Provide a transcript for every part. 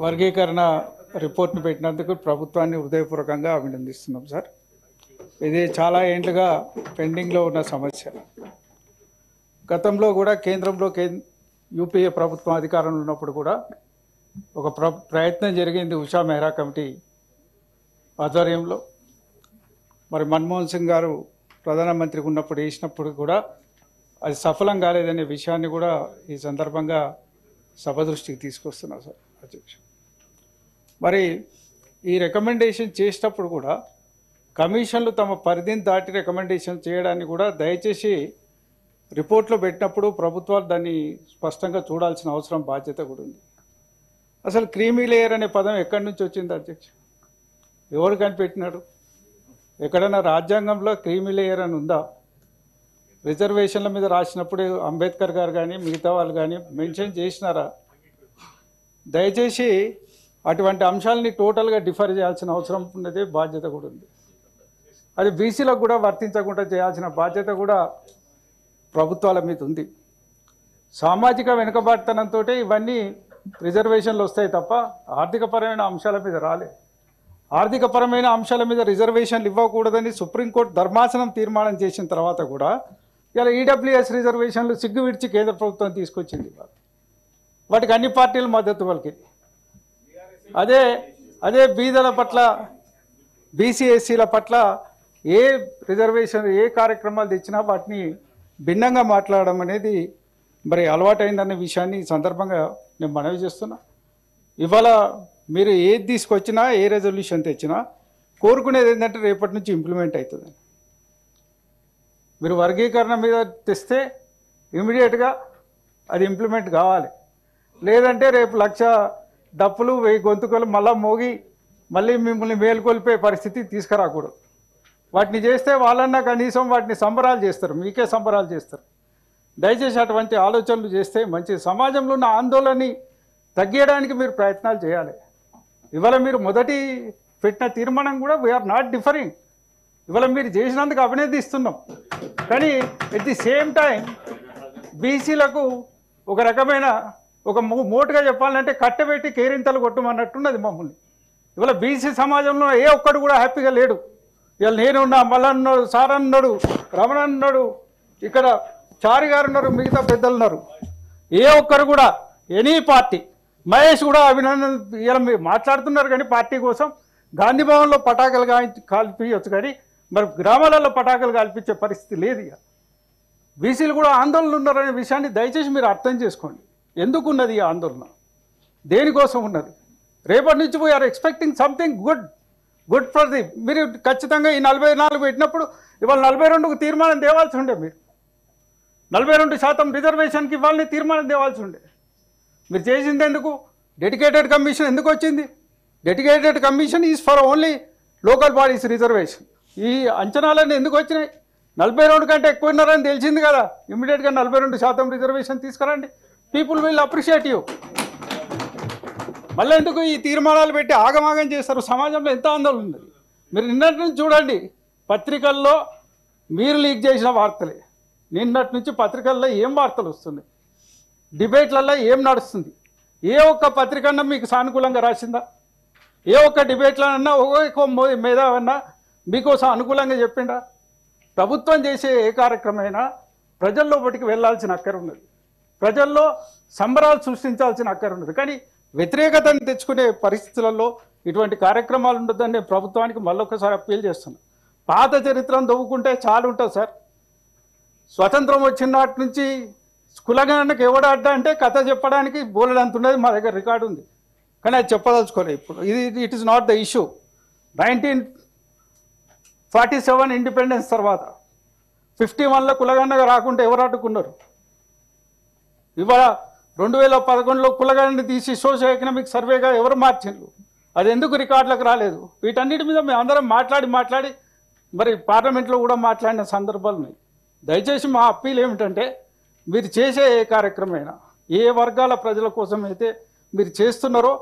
వర్గీకరణ రిపోర్ట్ను పెట్టినందుకు ప్రభుత్వాన్ని హృదయపూర్వకంగా అభినందిస్తున్నాం సార్. ఇది చాలా ఏండ్లుగా పెండింగ్లో ఉన్న సమస్య. గతంలో కూడా కేంద్రంలో యూపీఏ ప్రభుత్వం అధికారంలో ఉన్నప్పుడు కూడా ఒక ప్రయత్నం జరిగింది ఉషా మెహ్రా కమిటీ ఆధ్వర్యంలో. మరి మన్మోహన్ సింగ్ గారు ప్రధానమంత్రిగా ఉన్నప్పుడు వేసినప్పుడు కూడా అది సఫలం కాలేదనే విషయాన్ని కూడా ఈ సందర్భంగా సభ దృష్టికి తీసుకొస్తున్నా సార్ అధ్యక్ష. మరి ఈ రికమెండేషన్ చేసేటప్పుడు కూడా కమిషన్లు తమ పరిధిని దాటి రికమెండేషన్ చేయడాన్ని కూడా దయచేసి రిపోర్ట్లో పెట్టినప్పుడు ప్రభుత్వాలు దాన్ని స్పష్టంగా చూడాల్సిన అవసరం బాధ్యత కూడా ఉంది. అసలు క్రీమీ లేయర్ అనే పదం ఎక్కడి నుంచి వచ్చింది అధ్యక్ష? ఎవరు కనిపెట్టినాడు? ఎక్కడైనా రాజ్యాంగంలో క్రీమీ లేయర్ అని ఉందా? రిజర్వేషన్ల మీద రాసినప్పుడు అంబేద్కర్ గారు కానీ మిగతా వాళ్ళు కానీ మెన్షన్ చేసినారా? దయచేసి అటువంటి అంశాలని టోటల్గా డిఫర్ చేయాల్సిన అవసరం ఉన్నది, బాధ్యత కూడా ఉంది. అది బీసీలకు కూడా వర్తించకుండా చేయాల్సిన బాధ్యత కూడా ప్రభుత్వాల మీద ఉంది. సామాజిక వెనుకబాటుతనంతో ఇవన్నీ రిజర్వేషన్లు వస్తాయి తప్ప ఆర్థికపరమైన అంశాల మీద రాలే. ఆర్థికపరమైన అంశాల మీద రిజర్వేషన్లు ఇవ్వకూడదని సుప్రీంకోర్టు ధర్మాసనం తీర్మానం చేసిన తర్వాత కూడా ఇలా ఈడబ్ల్యూఎస్ రిజర్వేషన్లు సిగ్గు విడిచి కేంద్ర ప్రభుత్వం తీసుకొచ్చింది. వాటికి అన్ని పార్టీలు మద్దతు పలికింది. అదే బీదల పట్ల, బీసీ ఎస్సీల పట్ల ఏ రిజర్వేషన్ ఏ కార్యక్రమాలు తెచ్చినా వాటిని భిన్నంగా మాట్లాడడం అనేది మరి అలవాటైందన్న విషయాన్ని ఈ సందర్భంగా నేను మనవి చేస్తున్నా. ఇవాళ మీరు ఏది తీసుకొచ్చినా ఏ రెజల్యూషన్ తెచ్చినా కోరుకునేది ఏంటంటే రేపటి నుంచి ఇంప్లిమెంట్ అవుతుంది. మీరు వర్గీకరణ మీద తెస్తే ఇమీడియట్గా అది ఇంప్లిమెంట్ కావాలి. లేదంటే రేపు 1,00,000 డప్పులు 1000 గొంతుకలు మళ్ళీ మోగి మళ్ళీ మిమ్మల్ని మేలుకొల్పే పరిస్థితి తీసుకురాకూడదు. వాటిని చేస్తే వాళ్ళన్నా కనీసం వాటిని సంబరాలు చేస్తారు, మీకే సంబరాలు చేస్తారు. దయచేసి అటువంటి ఆలోచనలు చేస్తే మంచి. సమాజంలో ఉన్న ఆందోళనని తగ్గించడానికి మీరు ప్రయత్నాలు చేయాలి. ఇవాళ మీరు మొదటి పెట్టిన తీర్మానం కూడా వీఆర్ నాట్ డిఫరింగ్. ఇవాళ మీరు చేసినందుకు అభినందిస్తున్నాం. కానీ ఎట్ ది సేమ్ టైం బీసీలకు ఒక రకమైన ఒక మోటుగా చెప్పాలంటే కట్టబెట్టి కేరింతలు కొట్టమన్నట్టున్నది మమ్మల్ని. ఇవాళ బీసీ సమాజంలో ఏ ఒక్కడు కూడా హ్యాపీగా లేడు. ఇవాళ నేనున్నా, మల్లన్నాడు, సారన్నాడు, రమణ అన్నాడు, ఇక్కడ చారి గారు ఉన్నారు, మిగతా పెద్దలు ఉన్నారు. ఏ ఒక్కరు కూడా ఎనీ పార్టీ, మహేష్ కూడా అభినందన ఇలా మీరు మాట్లాడుతున్నారు కానీ పార్టీ కోసం గాంధీ భవన్లో పటాకులు కాల్పించవచ్చు కానీ మరి గ్రామాలలో పటాకులు కాల్పించే పరిస్థితి లేదు. ఇక బీసీలు కూడా ఆందోళనలు ఉన్నారనే విషయాన్ని దయచేసి మీరు అర్థం చేసుకోండి. ఎందుకు ఉన్నది ఈ ఆందోళన, దేనికోసం ఉన్నది? రేపటి నుంచి we're expecting something good for the. మీరు ఖచ్చితంగా ఈ 44 పెట్టినప్పుడు ఇవాళ 42కు తీర్మానం తేవాల్సి ఉండే. మీరు 42% రిజర్వేషన్కి ఇవ్వాలని తీర్మానం తేవాల్సి ఉండే. మీరు చేసింది ఎందుకు? డెడికేటెడ్ కమిషన్ ఎందుకు వచ్చింది? Dedicated commission is for only local bodies reservation. ఈ అంచనాలన్నీ ఎందుకు వచ్చినాయి? 42 కంటే ఎక్కువ ఉన్నారని తెలిసింది కదా. ఇమ్మీడియట్గా 42% రిజర్వేషన్ తీసుకురండి. People will appreciate you. మళ్ళీ ఎందుకు ఈ తీర్మానాలు పెట్టి ఆగమాగం చేస్తారు? సమాజంలో ఎంత ఆందోళన ఉన్నది. మీరు నిన్నటి నుంచి చూడండి, పత్రికల్లో మీరు లీక్ చేసిన వార్తలే. నిన్నటి నుంచి పత్రికల్లో ఏం వార్తలు వస్తున్నాయి, డిబేట్లలో ఏం నడుస్తుంది? ఏ ఒక్క పత్రికన్నా మీకు సానుకూలంగా రాసిందా? ఏ ఒక్క డిబేట్లనన్నా ఒక్కొక్క మేధావన్నా మీకోసం అనుకూలంగా చెప్పిండా? ప్రభుత్వం చేసే ఏ కార్యక్రమైనా ప్రజల్లో బయటికి వెళ్ళాల్సిన అక్కర ఉన్నది, ప్రజల్లో సంబరాలు సృష్టించాల్సిన అక్కర ఉన్నది. కానీ వ్యతిరేకతను తెచ్చుకునే పరిస్థితులలో ఇటువంటి కార్యక్రమాలు ఉండొద్దని నేను ప్రభుత్వానికి మళ్ళొకసారి అప్పీల్ చేస్తున్నాను. పాత చరిత్రను దవ్వుకుంటే చాలా ఉంటుంది సార్. స్వతంత్రం వచ్చిన నాటి నుంచి కులగణనకు ఎవడాడ్డా అంటే కథ చెప్పడానికి బోలెడంత ఉన్నది, మా దగ్గర రికార్డు ఉంది. కానీ అది చెప్పదలుచుకోలేదు ఇప్పుడు. It is not the issue. 1947 independence తర్వాత 51లో కులగణనగా రాకుంటే ఎవరు అడ్డుకున్నారు? ఇవాళ 2011లో కులగణన తీసి సోషల్ ఎకనామిక్ సర్వేగా ఎవరు మార్చిండ్రు? అది ఎందుకు రికార్డులకు రాలేదు? వీటన్నిటి మీద మేము అందరం మాట్లాడి మరి పార్లమెంట్లో కూడా మాట్లాడిన సందర్భాలు ఉన్నాయి. దయచేసి మా అప్పీల్ ఏమిటంటే మీరు చేసే ఏ కార్యక్రమమైనా ఏ వర్గాల ప్రజల కోసం అయితే మీరు చేస్తున్నారో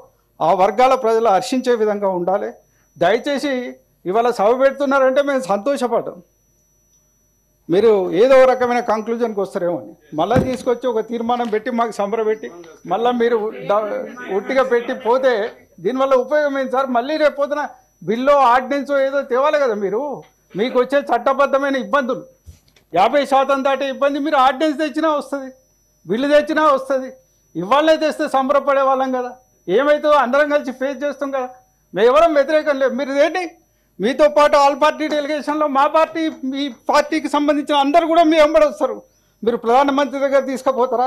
ఆ వర్గాల ప్రజలు హర్షించే విధంగా ఉండాలి. దయచేసి ఇవాళ సభ పెడుతున్నారంటే మేము సంతోషపడ్డాం. మీరు ఏదో రకమైన కంక్లూజన్కి వస్తారేమో అని మళ్ళీ తీసుకొచ్చి ఒక తీర్మానం పెట్టి మాకు సంబరపెట్టి మళ్ళీ మీరు ఒట్టిగా పెట్టి పోతే దీనివల్ల ఉపయోగం ఏంటి సార్? మళ్ళీ రేపు పొద్దున బిల్లో ఆర్డినెన్స్ ఏదో తేవాలి కదా మీరు. మీకు వచ్చే చట్టబద్ధమైన ఇబ్బందులు 50% దాటే ఇబ్బంది మీరు ఆర్డినెన్స్ తెచ్చినా వస్తుంది, బిల్లు తెచ్చినా వస్తుంది. ఇవాళే తెస్తే సంబరపడే వాళ్ళం కదా. ఏమైతే అందరం కలిసి ఫేస్ చేస్తాం కదా. మేము ఎవరం వ్యతిరేకం లేదు. మీరు ఏంటి మీతో పాటు ఆల్ పార్టీ డెలిగేషన్లో మా పార్టీ మీ పార్టీకి సంబంధించిన అందరూ కూడా మీ వెంబడి వస్తారు. మీరు ప్రధానమంత్రి దగ్గర తీసుకుపోతారా,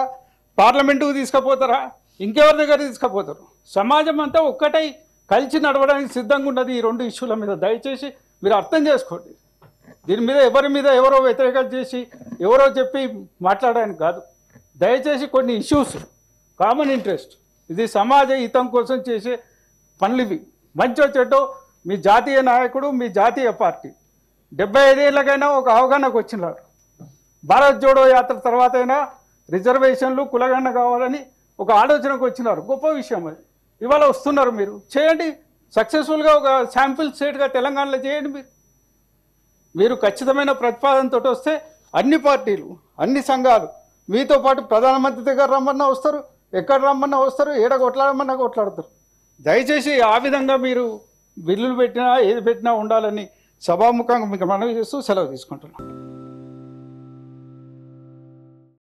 పార్లమెంటుకు తీసుకుపోతారా, ఇంకెవరి దగ్గర తీసుకుపోతారు? సమాజం అంతా ఒక్కటై కలిసి నడవడానికి సిద్ధంగా ఉన్నది ఈ 2 ఇష్యూల మీద. దయచేసి మీరు అర్థం చేసుకోండి. దీని మీద ఎవరో వ్యతిరేకత చేసి ఎవరో చెప్పి మాట్లాడడానికి కాదు. దయచేసి కొన్ని ఇష్యూస్ కామన్ ఇంట్రెస్ట్, ఇది సమాజ హితం కోసం చేసే పనులు ఇవి. మంచో చెడ్డో మీ జాతీయ నాయకుడు, మీ జాతీయ పార్టీ 75 ఏళ్ళకైనా ఒక అవగాహనకు వచ్చినారు. భారత్ జోడో యాత్ర తర్వాత అయినా రిజర్వేషన్లు కులగణన కావాలని ఒక ఆలోచనకు వచ్చినారు. గొప్ప విషయం అది. ఇవాళ వస్తున్నారు. మీరు చేయండి సక్సెస్ఫుల్గా. ఒక శాంపిల్ స్టేట్గా తెలంగాణలో చేయండి. మీరు ఖచ్చితమైన ప్రతిపాదనతో వస్తే అన్ని పార్టీలు, అన్ని సంఘాలు మీతో పాటు ప్రధానమంత్రి దగ్గర రమ్మన్నా వస్తారు, ఎక్కడ రమ్మన్నా వస్తారు, ఏడ కొట్లాడమన్నా కొట్లాడతారు. దయచేసి ఆ విధంగా మీరు బిల్లులు పెట్టినా ఏది పెట్టినా ఉండాలని సభాముఖంగా మీకు మనవి చేస్తూ సెలవు తీసుకుంటున్నాను.